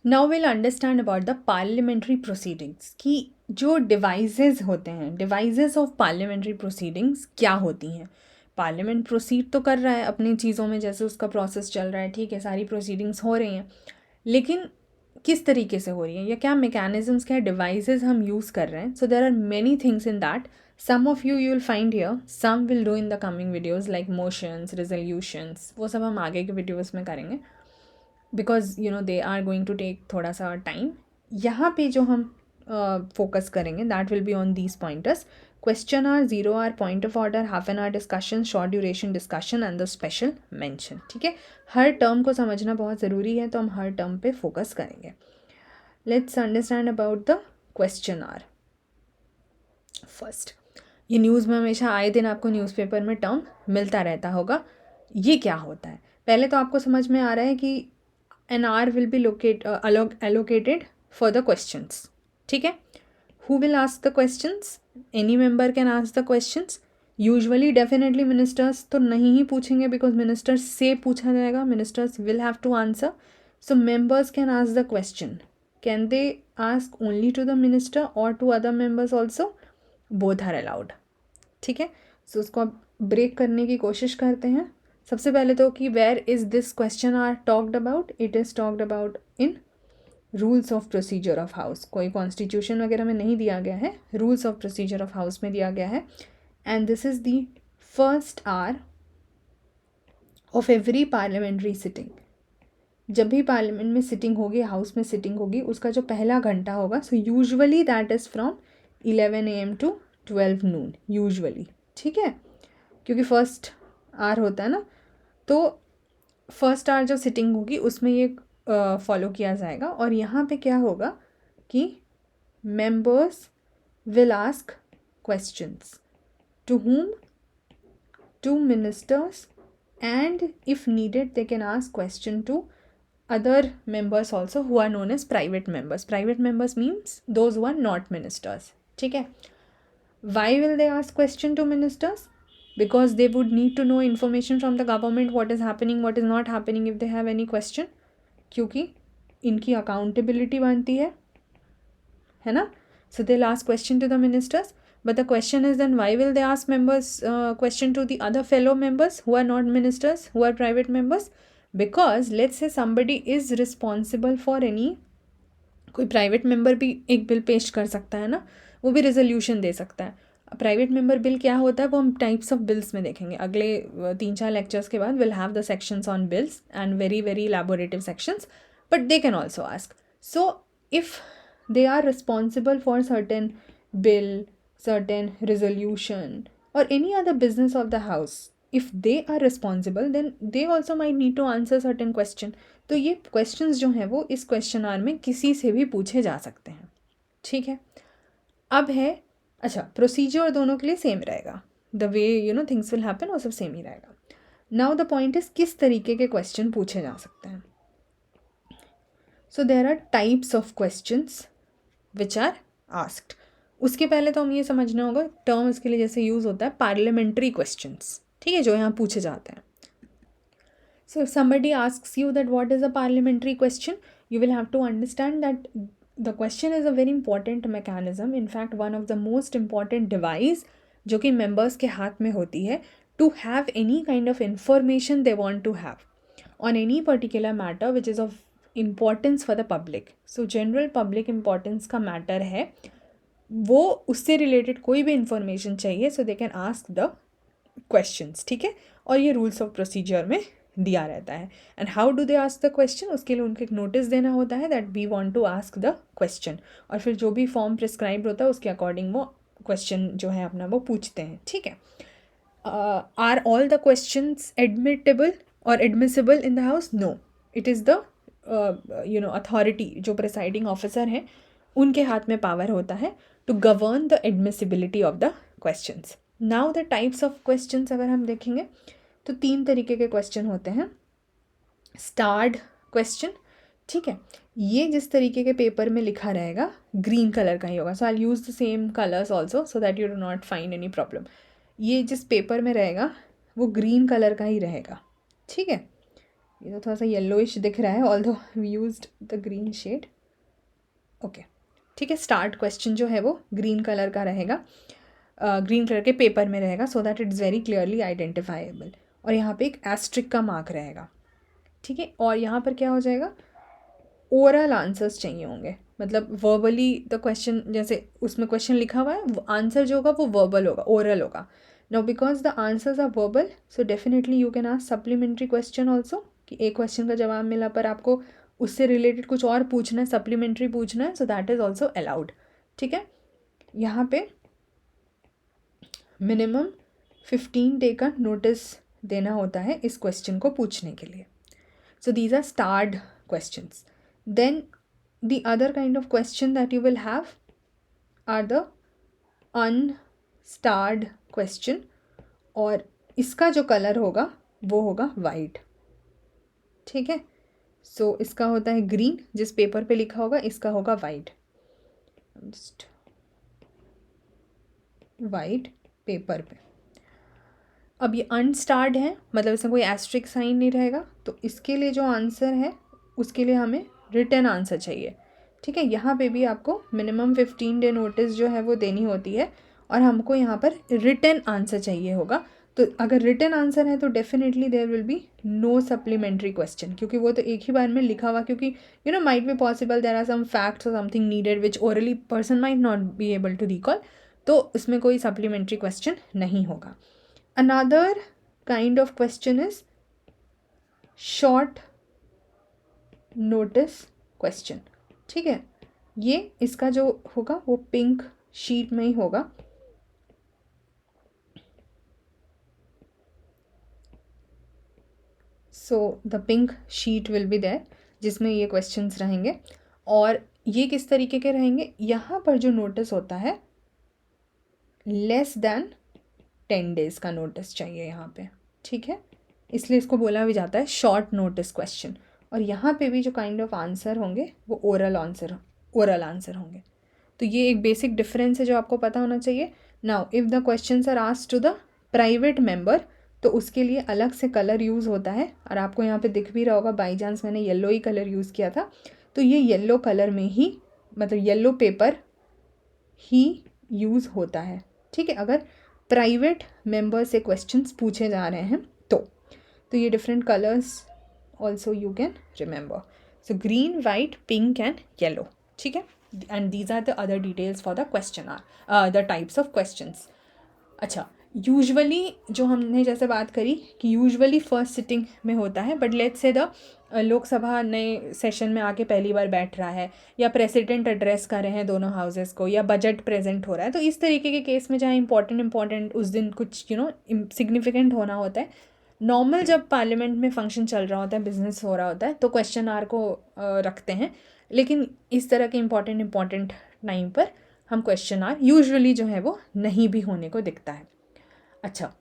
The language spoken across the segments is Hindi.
Now will understand about the parliamentary proceedings कि जो डिवाइसेस होते हैं, डिवाइसेस ऑफ पार्लियामेंट्री प्रोसीडिंग्स क्या होती हैं। पार्लियामेंट प्रोसीड तो कर रहा है अपनी चीज़ों में, जैसे उसका प्रोसेस चल रहा है, ठीक है, सारी प्रोसीडिंग्स हो रही हैं, लेकिन किस तरीके से हो रही हैं या क्या मैकेनिज्म्स, क्या डिवाइसेस हम यूज़ कर रहे हैं। So there are many things in that, some of you will find here, some will do in the coming videos like motions, resolutions, वो सब हम आगे के वीडियोज़ में करेंगे because you know they are going to take थोड़ा सा टाइम। यहाँ पे जो हम फोकस करेंगे that will be on these pointers. Question hour, 0 hour, point of order, half an hour discussion, short duration discussion and the special mention. ठीक है, हर टर्म को समझना बहुत ज़रूरी है, तो हम हर टर्म पे फोकस करेंगे। Let's understand about the question hour first. ये न्यूज़ में हमेशा आए दिन आपको न्यूज़पेपर में टर्म मिलता रहता होगा। ये क्या होता है, पहले तो आपको समझ में आ रहा है कि an hour will be allocated for the questions. ठीक है, who will ask the questions? Any member can ask the questions. Usually definitely ministers तो नहीं ही पूछेंगे because ministers से पूछा जाएगा, ministers will have to answer. So members can ask the question. Can they ask only to the minister or to other members also? Both are allowed. ठीक है, so उसको अब ब्रेक करने की कोशिश करते हैं। सबसे पहले तो कि where is this question hour talked about, it is talked about in rules of procedure of house. कोई कॉन्स्टिट्यूशन वगैरह में नहीं दिया गया है, rules of procedure of house में दिया गया है। And this is the first hour of every parliamentary sitting. जब भी पार्लियामेंट में सिटिंग होगी, हाउस में सिटिंग होगी, उसका जो पहला घंटा होगा, so usually that is from 11 AM to 12 noon usually. ठीक है, क्योंकि फर्स्ट आवर होता है ना, तो फर्स्ट आवर जो सिटिंग होगी उसमें ये फॉलो किया जाएगा। और यहाँ पे क्या होगा कि members will ask questions to whom, to ministers, and if needed they can ask question to other members also who are known as private members. Private members means those who are not ministers. ठीक है, why will they ask question to ministers? Because they would need to know information from the government, what is happening, what is not happening, if they have any question. क्योंकि इनकी accountability बनती है ना, so they'll ask question to the ministers. But the question is then why will they ask members question to the other fellow members who are not ministers, who are private members? Because let's say somebody is responsible for any, कोई प्राइवेट मेंबर भी एक बिल पेश कर सकता है ना, वो भी रेजोल्यूशन दे सकता है। प्राइवेट मेंबर बिल क्या होता है वो हम टाइप्स ऑफ बिल्स में देखेंगे अगले 3-4 लेक्चर्स के बाद। Will have the sections on bills and very very elaborative sections, but they can also ask. So if they are responsible for certain bill, certain resolution, or any other business of the house, if they are responsible then they also might need to answer certain question. तो ये questions जो हैं वो इस क्वेश्चन आवर में किसी से भी पूछे जा सकते हैं। ठीक है, अब है अच्छा, प्रोसीजर दोनों के लिए सेम रहेगा, the way you know things will happen वो सब सेम ही रहेगा। नाउ द पॉइंट इज किस तरीके के क्वेश्चन पूछे जा सकते हैं। So there are types of questions which are asked. उसके पहले तो हम ये समझना होगा टर्म इसके लिए जैसे यूज़ होता है पार्लियामेंट्री क्वेश्चंस, ठीक है, जो यहाँ पूछे जाते हैं। So if somebody asks you that what is a parliamentary question, you will have to understand that the question is a very important mechanism, in fact one of the most important device जो कि मेंबर्स के हाथ में होती है to have any kind of information they want to have on any particular matter which is of importance for the public. So general public importance का मैटर है, वो उससे रिलेटेड कोई भी इंफॉर्मेशन चाहिए, so they can ask the questions. ठीक है, और ये रूल्स ऑफ प्रोसीजर में दिया रहता है। And how do they ask the question, उसके लिए उनको एक नोटिस देना होता है that we want to ask the question, और फिर जो भी फॉर्म प्रिस्क्राइब होता है उसके अकॉर्डिंग वो क्वेश्चन जो है अपना वो पूछते हैं। ठीक है, are all the questions admitable और admissible in the house? No, it is the authority, जो प्रिसाइडिंग ऑफिसर हैं उनके हाथ में पावर होता है to govern the admissibility of the questions. Now the types of questions अगर हम देखेंगे तो 3 तरीके के क्वेश्चन होते हैं। स्टार्ड क्वेश्चन, ठीक है, ये जिस तरीके के पेपर में लिखा रहेगा ग्रीन कलर का ही होगा, so I use the same colours also so that you do not find any problem. ये जिस पेपर में रहेगा वो ग्रीन कलर का ही रहेगा। ठीक है, ये तो थोड़ा सा येलोइश दिख रहा है, although we used the green shade. Okay ठीक है, स्टार्ट क्वेश्चन जो है वो ग्रीन कलर का रहेगा, ग्रीन कलर के पेपर में रहेगा, so that it's very clearly identifiable. और यहाँ पे एक एस्ट्रिक का मार्क रहेगा, ठीक है। और यहाँ पर क्या हो जाएगा, ओरल आंसर्स चाहिए होंगे, मतलब वर्बली द क्वेश्चन, जैसे उसमें क्वेश्चन लिखा हुआ है, आंसर जो होगा वो वर्बल होगा, ओरल होगा। Now because the answers are verbal, so definitely you can ask supplementary question also, कि एक क्वेश्चन का जवाब मिला पर आपको उससे रिलेटेड कुछ और पूछना है, सप्लीमेंट्री पूछना है, so that is also allowed, ठीक है। यहाँ पे मिनिमम 15 डे का नोटिस देना होता है इस क्वेश्चन को पूछने के लिए। So these are starred questions. Then the other kind of question that you will have are the unstarred question, और इसका जो कलर होगा वो होगा वाइट, ठीक है। सो इसका होता है ग्रीन, जिस पेपर पे लिखा होगा, इसका होगा वाइट, जस्ट वाइट पेपर पे। अब ये अनस्टार्ड है, मतलब इसमें कोई एस्ट्रिक साइन नहीं रहेगा, तो इसके लिए जो आंसर है उसके लिए हमें रिटन आंसर चाहिए, ठीक है। यहाँ पे भी आपको मिनिमम 15 डे नोटिस जो है वो देनी होती है, और हमको यहाँ पर रिटन आंसर चाहिए होगा। तो अगर रिटन आंसर है तो definitely there will be no supplementary question, क्योंकि वो तो एक ही बार में लिखा हुआ, क्योंकि you know might be possible there are some facts or something needed which orally person might not be able to recall, तो उसमें कोई सप्लीमेंट्री क्वेश्चन नहीं होगा। Another kind of question is short notice question, ठीक है। ये इसका जो होगा वो पिंक शीट में ही होगा, so the pink sheet will be there, जिसमें ये क्वेश्चंस रहेंगे। और ये किस तरीके के रहेंगे, यहाँ पर जो नोटिस होता है लेस देन 10 डेज़ का नोटिस चाहिए यहाँ पे, ठीक है, इसलिए इसको बोला भी जाता है शॉर्ट नोटिस क्वेश्चन। और यहाँ पे भी जो काइंड ऑफ आंसर होंगे वो ओरल आंसर होंगे। तो ये एक बेसिक डिफरेंस है जो आपको पता होना चाहिए। Now if the questions are asked to the private member, तो उसके लिए अलग से कलर यूज़ होता है, और आपको यहाँ पे दिख भी रहा होगा, बाई चांस मैंने येलो ही कलर यूज़ किया था, तो ये येलो कलर में ही, मतलब येलो पेपर ही यूज़ होता है, ठीक है, अगर प्राइवेट मेंबर से क्वेश्चंस पूछे जा रहे हैं तो ये different colours also you can remember, so green, white, pink and yellow, ठीक है। And these are the other details for the question hour the types of questions. अच्छा, यूजुअली जो हमने जैसे बात करी कि यूजुअली फर्स्ट सिटिंग में होता है, but let's say the Lok Sabha नए सेशन में आके पहली बार बैठ रहा है, या प्रेसिडेंट एड्रेस कर रहे हैं दोनों हाउसेस को, या बजट प्रेजेंट हो रहा है, तो इस तरीके के केस में जहाँ इंपॉर्टेंट उस दिन कुछ सिग्निफिकेंट होना होता है, नॉर्मल जब पार्लियामेंट में फंक्शन चल रहा होता है, बिजनेस हो रहा होता है, तो क्वेश्चन आवर को रखते हैं। लेकिन इस तरह के इंपॉर्टेंट टाइम पर हम क्वेश्चन आवर यूजुअली जो है वो नहीं भी होने को दिखता है। अच्छा,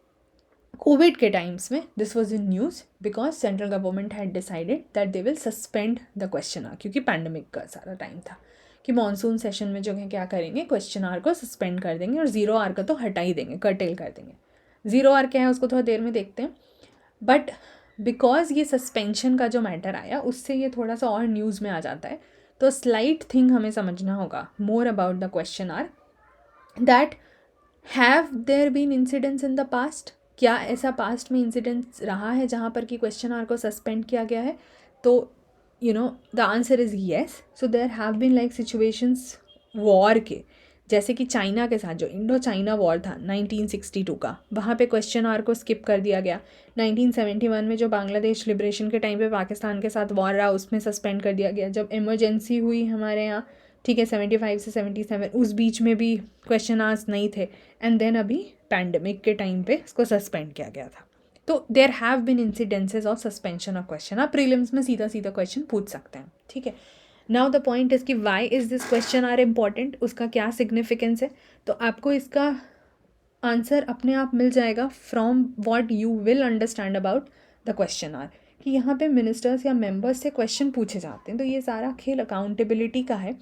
कोविड के टाइम्स में this was in news because central government had decided that they will suspend the question hour, क्योंकि पैंडमिक का सारा टाइम था कि मानसून सेशन में जो है क्या करेंगे, क्वेश्चन आवर को सस्पेंड कर देंगे, और ज़ीरो आवर का तो हटा ही देंगे, कर्टेल कर देंगे। ज़ीरो आवर क्या है उसको थोड़ा देर में देखते हैं, बट बिकॉज ये सस्पेंशन का जो मैटर आया उससे ये थोड़ा सा और न्यूज़ में आ जाता है, तो स्लाइट थिंग हमें समझना होगा more about the question hour, that have there been incidents in the past, क्या ऐसा पास्ट में इंसिडेंट्स रहा है जहाँ पर कि क्वेश्चन आर को सस्पेंड किया गया है, तो the answer is yes. So there have been like situations war के, जैसे कि चाइना के साथ जो इंडो चाइना वॉर था 1962 का, वहाँ पे क्वेश्चन आवर को स्किप कर दिया गया। 1971 में जो बांग्लादेश लिबरेशन के टाइम पे पाकिस्तान के साथ वॉर रहा, उसमें सस्पेंड कर दिया गया। जब इमरजेंसी हुई हमारे यहाँ, ठीक है, 75 से 77, उस बीच में भी क्वेश्चन आवर्स नहीं थे, एंड देन अभी पैंडमिक के टाइम पे इसको सस्पेंड किया गया था। तो there have been incidences of suspension of question. आप प्रीलिम्स में सीधा सीधा क्वेश्चन पूछ सकते हैं, ठीक है। नाउ द पॉइंट इज़ कि why is this question hour important, उसका क्या सिग्निफिकेंस है, तो आपको इसका आंसर अपने आप मिल जाएगा from what you will understand about the question hour, कि यहाँ पे मिनिस्टर्स या मेंबर्स से क्वेश्चन पूछे जाते हैं। तो ये सारा खेल अकाउंटेबिलिटी का है,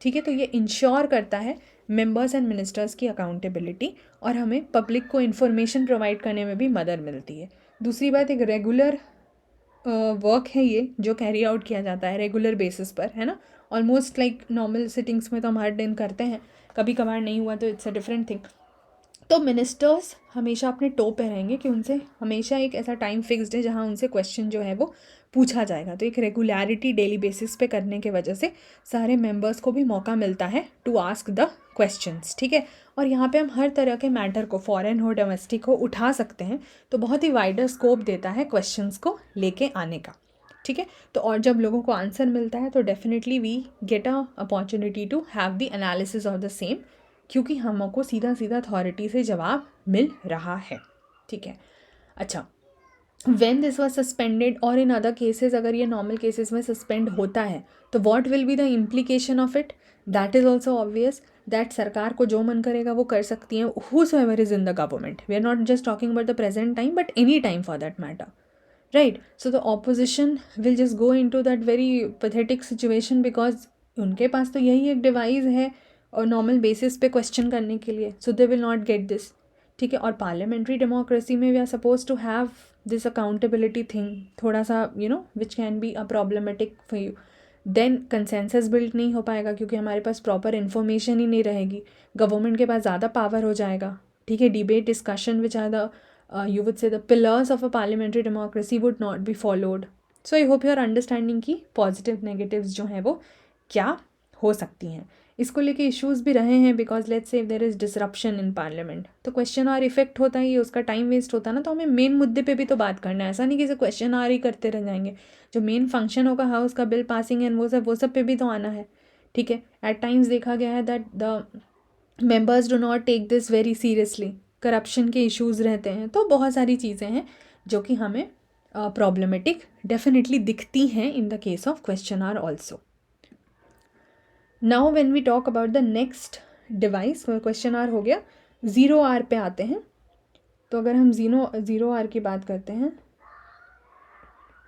ठीक है। तो ये इंश्योर करता है मेंबर्स एंड मिनिस्टर्स की अकाउंटेबिलिटी, और हमें पब्लिक को इन्फॉर्मेशन प्रोवाइड करने में भी मदद मिलती है। दूसरी बात, एक रेगुलर वर्क है ये जो कैरी आउट किया जाता है रेगुलर बेसिस पर, है ना. ऑलमोस्ट लाइक नॉर्मल सिटिंग्स में तो हम हर दिन करते हैं, कभी कभार नहीं हुआ तो इट्स अ डिफरेंट थिंग. तो मिनिस्टर्स हमेशा अपने टॉप पे रहेंगे कि उनसे हमेशा एक ऐसा टाइम फिक्स्ड है जहाँ उनसे क्वेश्चन जो है वो पूछा जाएगा. तो एक रेगुलरिटी डेली बेसिस पे करने के वजह से सारे मेंबर्स को भी मौका मिलता है टू आस्क द क्वेश्चंस. ठीक है. और यहाँ पे हम हर तरह के मैटर को, फॉरेन हो डोमेस्टिक हो, उठा सकते हैं. तो बहुत ही वाइडर स्कोप देता है क्वेश्चंस को लेके आने का. ठीक है. तो और जब लोगों को आंसर मिलता है तो definitely we get a opportunity to have the analysis of the same, क्योंकि हमको सीधा सीधा अथॉरिटी से जवाब मिल रहा है. ठीक है. अच्छा, वेन दिस वॉज सस्पेंडेड और इन अदर केसेज, अगर ये नॉर्मल केसेस में सस्पेंड होता है तो what will be the implication of it. That is also obvious that सरकार को जो मन करेगा वो कर सकती है. Whosoever is in the government, we are not just talking about the present time but any time for that matter. Right. So the opposition will just go into that very pathetic situation because उनके पास तो यही एक डिवाइस है और नॉर्मल बेसिस पे क्वेश्चन करने के लिए. So they will not get this. ठीक है. और पार्लियामेंट्री डेमोक्रेसी में we are suppose to have this accountability thing, थोड़ा सा which can be a problematic for you. Then consensus build नहीं हो पाएगा क्योंकि हमारे पास प्रॉपर इन्फॉर्मेशन ही नहीं रहेगी. गवर्नमेंट के पास ज़्यादा पावर हो जाएगा. ठीक है. Debate discussion which are the you would say the pillars of a parliamentary democracy would not be followed. So I hope you are understanding कि positive negatives जो हैं वो क्या हो सकती हैं. इसको लेके इश्यूज़ भी रहे हैं because let's say there is disruption in parliament तो क्वेश्चन आवर इफेक्ट होता है, ये उसका टाइम वेस्ट होता है ना. तो हमें मेन मुद्दे पे भी तो बात करना है. ऐसा नहीं कि सिर्फ क्वेश्चन आवर ही करते रह जाएंगे. जो मेन फंक्शन होगा हाउस का, बिल पासिंग एंड वो सब पे भी तो आना है. ठीक है. एट टाइम्स देखा गया है that the members do not take this very seriously. Corruption के इश्यूज़ रहते हैं. तो बहुत सारी चीज़ें हैं जो कि हमें प्रॉब्लमेटिक डेफिनेटली दिखती हैं in the case of question hour also. Now when we talk about the next device, question hour हो गया, ज़ीरो आर पे आते हैं. तो अगर हम ज़ीरो आर की बात करते हैं,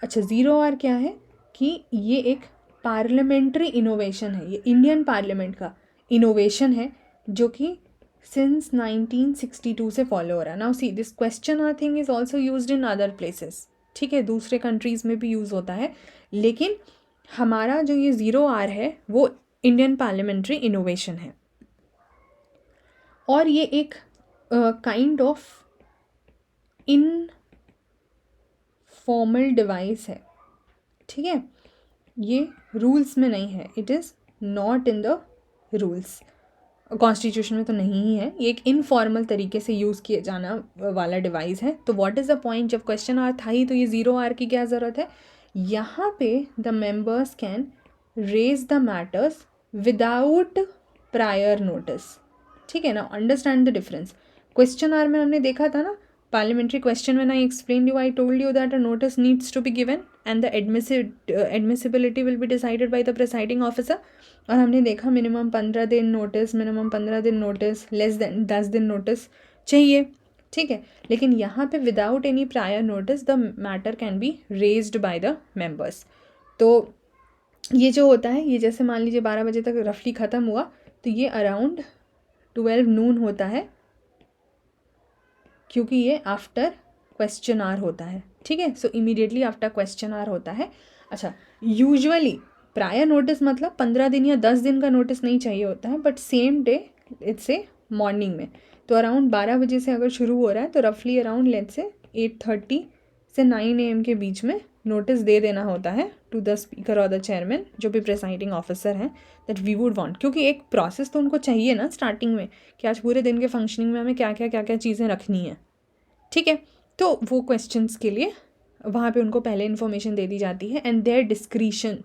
अच्छा ज़ीरो आर क्या है कि ये एक पार्लियामेंट्री इनोवेशन है. ये इंडियन पार्लियामेंट का इनोवेशन है जो कि सिंस 1962 से फॉलो हो रहा है. Now see this question hour thing is also used in other places. ठीक है. दूसरे कंट्रीज़ में भी यूज़ होता है, लेकिन हमारा जो ये ज़ीरो आर है वो इंडियन पार्लियामेंट्री इनोवेशन है. और ये एक काइंड ऑफ इनफॉर्मल डिवाइस है. ठीक है. ये रूल्स में नहीं है. It is not in the rules. Constitution में तो नहीं ही है. ये एक इनफॉर्मल तरीके से यूज़ किए जाना वाला डिवाइस है. तो व्हाट इज़ द पॉइंट, जब क्वेश्चन आर था ही तो ये ज़ीरो आर की क्या ज़रूरत है. यहाँ पे the members can raise the matters without prior notice. ठीक है ना. Understand the difference. Question hour में हमने देखा था ना, parliamentary question, when I explained you, I told you that a notice needs to be given and the admissibility will be decided by the presiding officer. और हमने देखा मिनिमम 15 दिन नोटिस, मिनिमम 15 दिन नोटिस, लेस देन 10 दिन नोटिस चाहिए. ठीक है. लेकिन यहाँ पे without any prior notice the matter can be raised by the members. तो ये जो होता है, ये जैसे मान लीजिए 12 बजे तक रफली ख़त्म हुआ तो ये अराउंड 12 नून होता है क्योंकि ये आफ्टर क्वेश्चन आर होता है. ठीक है. So immediately after question hour होता है. अच्छा, यूजुअली प्रायर नोटिस मतलब 15 दिन या 10 दिन का नोटिस नहीं चाहिए होता है, but same day it's a morning में. तो अराउंड 12 बजे से अगर शुरू हो रहा है तो रफली अराउंड लेट्स से 8:30 से 9 AM के बीच में नोटिस दे देना होता है टू द स्पीकर और द चेयरमैन, जो भी प्रिसाइडिंग ऑफिसर हैं, दैट वी वुड वांट. क्योंकि एक प्रोसेस तो उनको चाहिए ना स्टार्टिंग में कि आज पूरे दिन के फंक्शनिंग में हमें क्या क्या चीज़ें रखनी है. ठीक है. तो वो क्वेश्चंस के लिए वहाँ पे उनको पहले इन्फॉर्मेशन दे दी जाती है and their discretion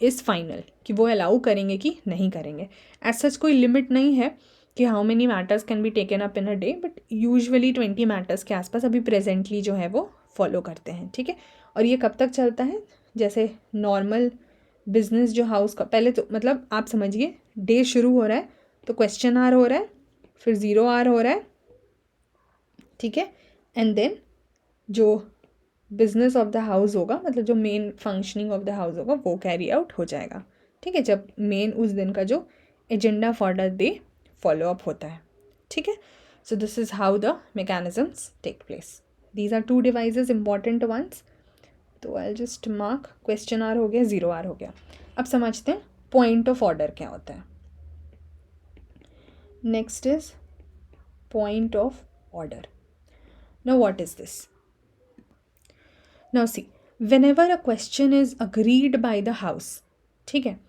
is final कि वो अलाउ करेंगे कि नहीं करेंगे. एज सच कोई लिमिट नहीं है कि how many matters can be taken up in a day, but usually 20 matters के आसपास अभी प्रेजेंटली जो है वो फॉलो करते हैं. ठीक है. और ये कब तक चलता है, जैसे नॉर्मल बिजनेस जो हाउस का, पहले तो मतलब आप समझिए डे शुरू हो रहा है तो क्वेश्चन आर हो रहा है, फिर ज़ीरो आर हो रहा है. ठीक है. एंड देन जो बिजनेस ऑफ द हाउस होगा, मतलब जो main functioning of the house होगा वो कैरी आउट हो जाएगा. ठीक है. जब मेन उस दिन का जो agenda for the day follow up होता है. ठीक है. So this is how the mechanisms take place. These are 2 devices, important ones. तो I just mark question hour हो गया, 0 आर हो गया। अब समझते हैं पॉइंट ऑफ ऑर्डर क्या होता है। Next is point of order. Now what is this? Now see, whenever a question is agreed by the house, ठीक है,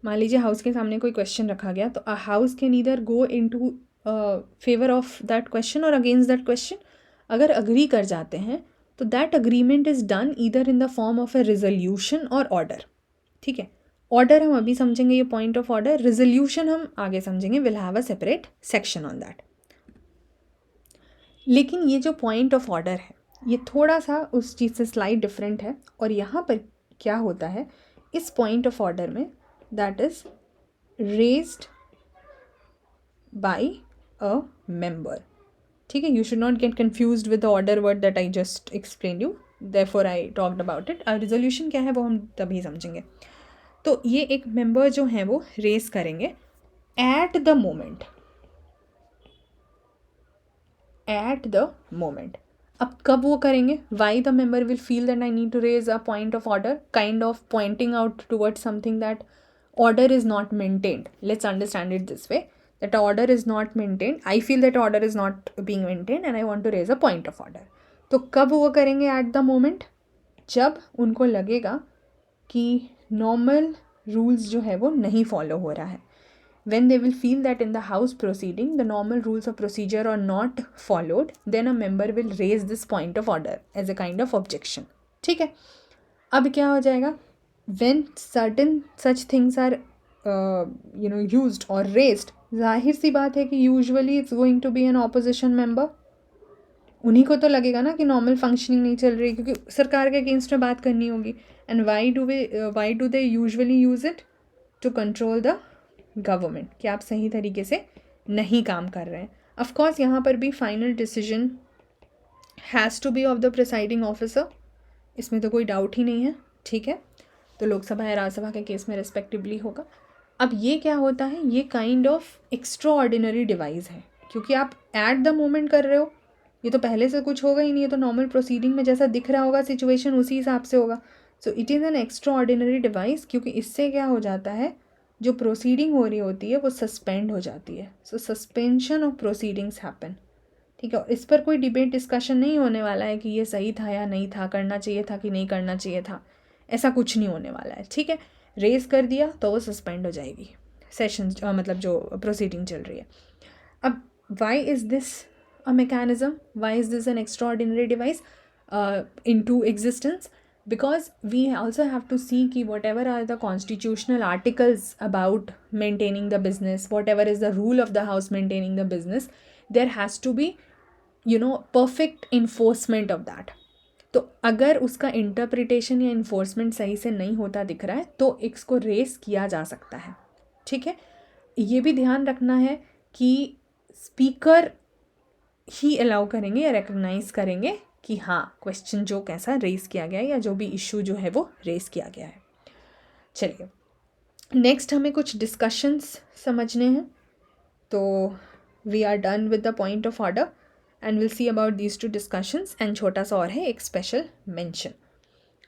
मान लीजिए हाउस के सामने कोई क्वेश्चन रखा गया, तो a house can either go into favour of that question और अगेंस्ट दैट क्वेश्चन। अगर अग्री कर जाते हैं तो that agreement is done either in the form of A resolution और ऑर्डर। ठीक है, ऑर्डर हम अभी समझेंगे, ये पॉइंट ऑफ ऑर्डर। रिजोल्यूशन हम आगे समझेंगे, will have a separate section on that. लेकिन ये जो पॉइंट ऑफ ऑर्डर है ये थोड़ा सा उस चीज़ से स्लाइड डिफरेंट है। और यहाँ पर क्या होता है इस पॉइंट ऑफ ऑर्डर में, that is raised bye a member. ठीक है, you should not gate confused with the order word that I just explain you, therefore I talked about it. और रिजोल्यूशन क्या है वो हम तभी समझेंगे। तो ये एक मेंबर जो हैं वो रेज करेंगे at the moment, at the moment. अब कब वो करेंगे? Why the member will feel that I need to raise a point of order, kind of pointing out towards something that order is not maintained. Let's understand it this way, that order is not maintained. I feel that order is not being maintained and I want to raise a point of order. तो कब वो करेंगे? एट द मोमेंट, जब उनको लगेगा कि नॉर्मल रूल्स जो है वो नहीं फॉलो हो रहा है। when they will feel that in the house proceeding the normal rules of procedure are not followed, then a member will raise this point of order as a kind of objection. ठीक है, अब क्या हो जाएगा? when certain such things are used or raised, जाहिर सी बात है कि usually it's going to be an opposition member. उन्हीं को तो लगेगा ना कि नॉर्मल फंक्शनिंग नहीं चल रही, क्योंकि सरकार के अगेंस्ट में बात करनी होगी। And why do they usually use it? To control the government, कि आप सही तरीके से नहीं काम कर रहे हैं। ऑफकोर्स यहाँ पर भी final decision has to be of the presiding officer, इसमें तो कोई डाउट ही नहीं है। ठीक है, तो लोकसभा या राज्यसभा के केस में रिस्पेक्टिवली होगा। अब ये क्या होता है? ये kind of extra ordinary device है, क्योंकि आप एट द मोमेंट कर रहे हो। ये तो पहले से कुछ होगा ही नहीं, है तो नॉर्मल प्रोसीडिंग में जैसा दिख रहा होगा सिचुएशन उसी हिसाब से होगा। So it is an extra ordinary device, क्योंकि इससे क्या हो जाता है, जो प्रोसीडिंग हो रही होती है वो सस्पेंड हो जाती है। सो सस्पेंशन ऑफ प्रोसीडिंग्स हैपन। ठीक है, और इस पर कोई डिबेट डिस्कशन नहीं होने वाला है कि ये सही था या नहीं था, करना चाहिए था कि नहीं करना चाहिए था, ऐसा कुछ नहीं होने वाला है। ठीक है, रेज कर दिया तो वो सस्पेंड हो जाएगी, सेशन मतलब जो प्रोसीडिंग चल रही है। अब why is this a mechanism? Why is this an extraordinary device into existence? Because we also have to see कि whatever are the constitutional articles about maintaining the business, whatever is the rule of the house maintaining the business, there has to be perfect enforcement of that. तो अगर उसका इंटरप्रिटेशन या इन्फोर्समेंट सही से नहीं होता दिख रहा है तो इसको रेस किया जा सकता है। ठीक है, ये भी ध्यान रखना है कि स्पीकर ही अलाउ करेंगे या रिकग्नाइज करेंगे कि हाँ क्वेश्चन जो कैसा रेस किया गया है या जो भी इशू जो है वो रेस किया गया है। चलिए नेक्स्ट हमें कुछ डिस्कशंस समझने हैं। तो we are done with the point of order and will see about these two discussions. And छोटा सा और है एक special mention.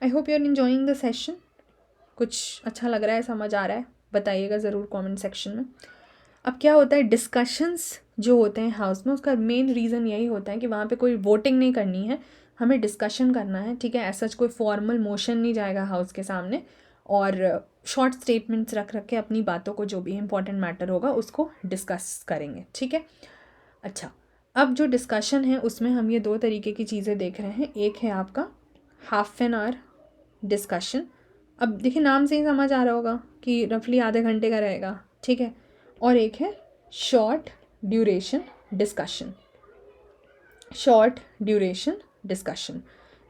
I hope you are enjoying the session. कुछ अच्छा लग रहा है, समझ आ रहा है? बताइएगा ज़रूर कमेंट सेक्शन में। अब क्या होता है, डिस्कशंस जो होते हैं हाउस में उसका मेन रीज़न यही होता है कि वहाँ पे कोई वोटिंग नहीं करनी है, हमें डिस्कशन करना है। ठीक है, ऐसा कोई फॉर्मल मोशन नहीं जाएगा हाउस के सामने, और शॉर्ट स्टेटमेंट्स रख के अपनी बातों को, जो भी इंपॉर्टेंट मैटर होगा उसको डिस्कस करेंगे। ठीक है, अच्छा अब जो डिस्कशन है उसमें हम ये दो तरीके की चीज़ें देख रहे हैं। एक है आपका हाफ एन आवर डिस्कशन। अब देखिए नाम से ही समझ आ रहा होगा कि रफली आधे घंटे का रहेगा। ठीक है, और एक है short duration discussion. Short duration discussion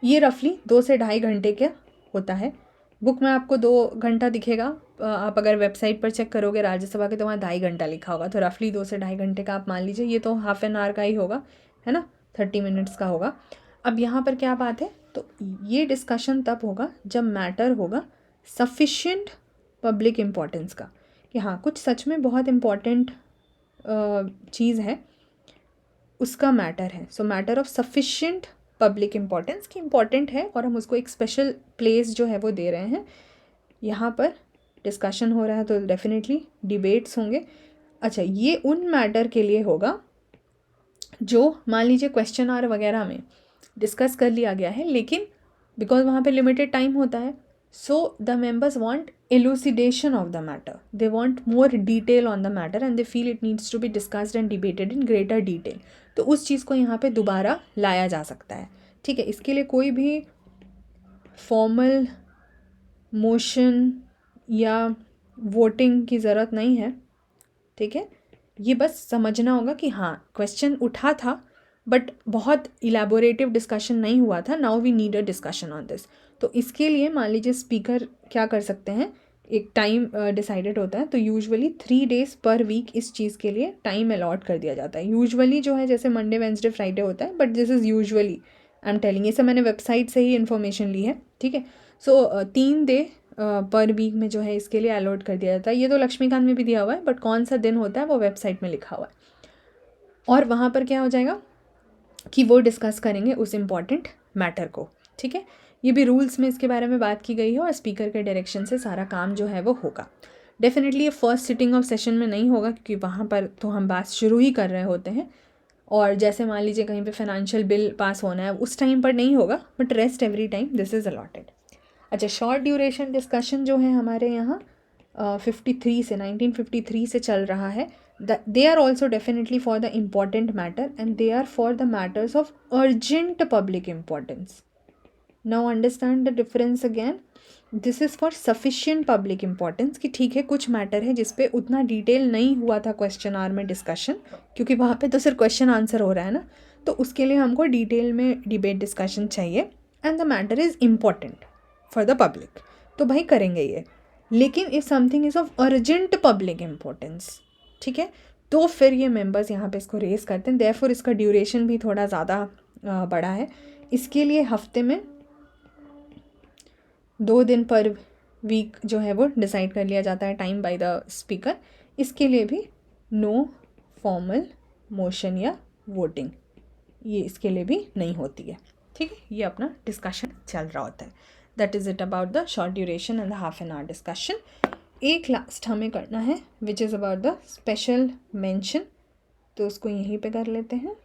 ये रफली 2 से 2.5 घंटे का होता है। बुक में आपको 2 घंटा दिखेगा, आप अगर वेबसाइट पर चेक करोगे राज्यसभा के तो वहाँ 2.5 घंटा लिखा होगा, तो रफली 2 से 2.5 घंटे का आप मान लीजिए। ये तो हाफ एन आवर का ही होगा, है ना, 30 मिनट्स का होगा। अब यहाँ पर क्या बात है, तो ये डिस्कशन तब होगा जब मैटर होगा सफिशिएंट पब्लिक इम्पोर्टेंस का, कि हाँ कुछ सच में बहुत इम्पॉर्टेंट चीज़ है, उसका मैटर है। सो matter of sufficient public importance की इम्पॉर्टेंट है और हम उसको एक स्पेशल प्लेस जो है वो दे रहे हैं। यहाँ पर डिस्कशन हो रहा है तो डेफिनेटली डिबेट्स होंगे। अच्छा, ये उन मैटर के लिए होगा जो मान लीजिए क्वेश्चन आर वगैरह में डिस्कस कर लिया गया है, लेकिन बिकॉज वहाँ पे लिमिटेड टाइम होता है, so the members want elucidation of the matter, they want more detail on the matter and they feel it needs to be discussed and debated in greater detail। तो उस चीज़ को यहाँ पे दोबारा लाया जा सकता है। ठीक है, इसके लिए कोई भी फॉर्मल मोशन या वोटिंग की ज़रूरत नहीं है। ठीक है, ये बस समझना होगा कि हाँ क्वेश्चन उठा था बट बहुत इलेबोरेटिव डिस्कशन नहीं हुआ था, now we need a discussion on this. तो इसके लिए मान लीजिए स्पीकर क्या कर सकते हैं, एक टाइम डिसाइडेड होता है, तो यूजुअली 3 days पर वीक इस चीज़ के लिए टाइम अलॉट कर दिया जाता है। यूजुअली जो है जैसे मंडे वेंसडे फ्राइडे होता है, but this is usually, I am telling, ये सब मैंने वेबसाइट से ही इन्फॉर्मेशन ली है। ठीक है, सो 3 day पर वीक में जो है इसके लिए अलॉट कर दिया जाता है। ये तो लक्ष्मीकांत में भी दिया हुआ है, बट कौन सा दिन होता है वो वेबसाइट में लिखा हुआ है। और वहाँ पर क्या हो जाएगा कि वो डिस्कस करेंगे उस इम्पॉर्टेंट मैटर को। ठीक है, ये भी रूल्स में इसके बारे में बात की गई है और स्पीकर के डायरेक्शन से सारा काम जो है वो होगा। डेफिनेटली ये फर्स्ट सिटिंग ऑफ सेशन में नहीं होगा, क्योंकि वहाँ पर तो हम बात शुरू ही कर रहे होते हैं, और जैसे मान लीजिए कहीं पे फाइनेंशियल बिल पास होना है उस टाइम पर नहीं होगा, but rest every time this is allotted. अच्छा, शॉर्ट ड्यूरेशन डिस्कशन जो है हमारे यहाँ 1953 से चल रहा है। They are also definitely for the important matter and they are for the matters of urgent public importance. Now understand the difference again. This is for sufficient public importance कि ठीक है कुछ मैटर है जिस पे उतना डिटेल नहीं हुआ था क्वेश्चन आर में डिस्कशन, क्योंकि वहाँ पे तो सिर्फ क्वेश्चन आंसर हो रहा है ना, तो उसके लिए हमको डिटेल में डिबेट डिस्कशन चाहिए and the matter is important for the public, तो भाई करेंगे ये। लेकिन if something is of urgent public importance, ठीक है, तो फिर ये मेंबर्स यहाँ पे इसको रेस करते हैं। देयरफॉर इसका ड्यूरेशन भी थोड़ा ज़्यादा बड़ा है। इसके लिए हफ्ते में 2 दिन पर वीक जो है वो डिसाइड कर लिया जाता है टाइम बाय द स्पीकर। इसके लिए भी नो फॉर्मल मोशन या वोटिंग ये इसके लिए भी नहीं होती है। ठीक है, ये अपना डिस्कशन चल रहा होता है। That is it about the short duration and the half an hour discussion. एक लास्ट हमें करना है which is about the special mention, तो उसको यहीं पे कर लेते हैं।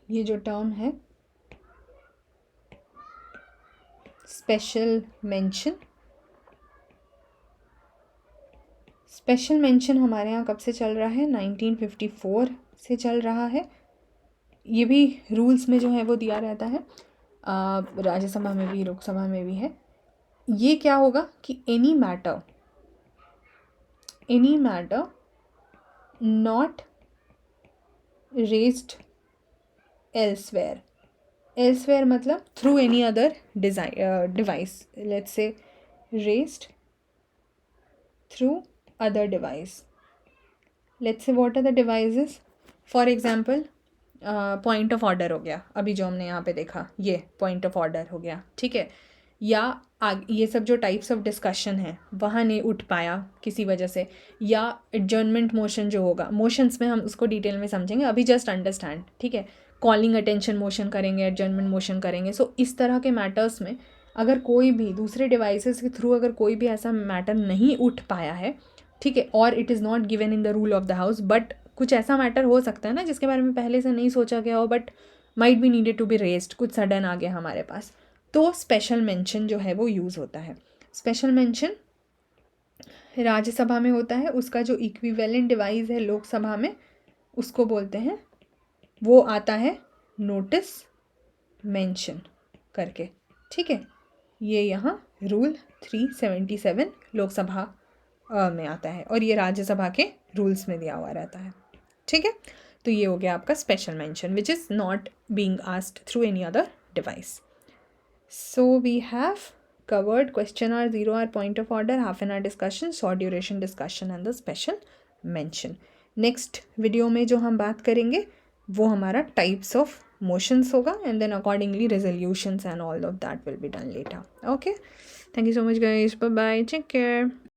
ये जो टर्म है स्पेशल मेंशन, स्पेशल मेंशन हमारे यहाँ कब से चल रहा है, 1954 से चल रहा है। ये भी रूल्स में जो है वो दिया रहता है, राज्यसभा में भी लोकसभा में भी है। ये क्या होगा कि any matter not raised elsewhere मतलब through any other device, let's say raised through other device, let's say what are the devices, for example point of order हो गया, अभी जो हमने यहाँ पे देखा ये पॉइंट ऑफ ऑर्डर हो गया। ठीक है, या ये सब जो टाइप्स ऑफ डिस्कशन है वहाँ नहीं उठ पाया किसी वजह से, या एडजर्नमेंट मोशन जो होगा, मोशंस में हम उसको डिटेल में समझेंगे, अभी जस्ट अंडरस्टैंड। ठीक है, कॉलिंग अटेंशन मोशन करेंगे, एडजर्नमेंट मोशन करेंगे। सो इस तरह के मैटर्स में अगर कोई भी दूसरे डिवाइसेस के थ्रू अगर कोई भी ऐसा मैटर नहीं उठ पाया है, ठीक है, और it is not given in the rule of the house, but कुछ ऐसा मैटर हो सकता है ना जिसके बारे में पहले से नहीं सोचा गया हो, but might be needed to be raised, कुछ सडन आ गया हमारे पास, तो स्पेशल मेंशन जो है वो यूज़ होता है। स्पेशल मेंशन राज्यसभा में होता है, उसका जो इक्विवेलेंट डिवाइस है लोकसभा में उसको बोलते हैं, वो आता है नोटिस मेंशन करके। ठीक है, ये यहाँ रूल 377 लोकसभा में आता है और ये राज्यसभा के रूल्स में दिया हुआ रहता है। ठीक है, तो ये हो गया आपका special mention which is not being asked through any other device. So we have covered question hour, 0 hour, point of order, half an hour discussion, short duration discussion and the special mention. Next video में जो हम बात करेंगे वो हमारा types of motions होगा and then accordingly resolutions and all of that will be done later. Okay, thank you so much guys, bye bye, take care.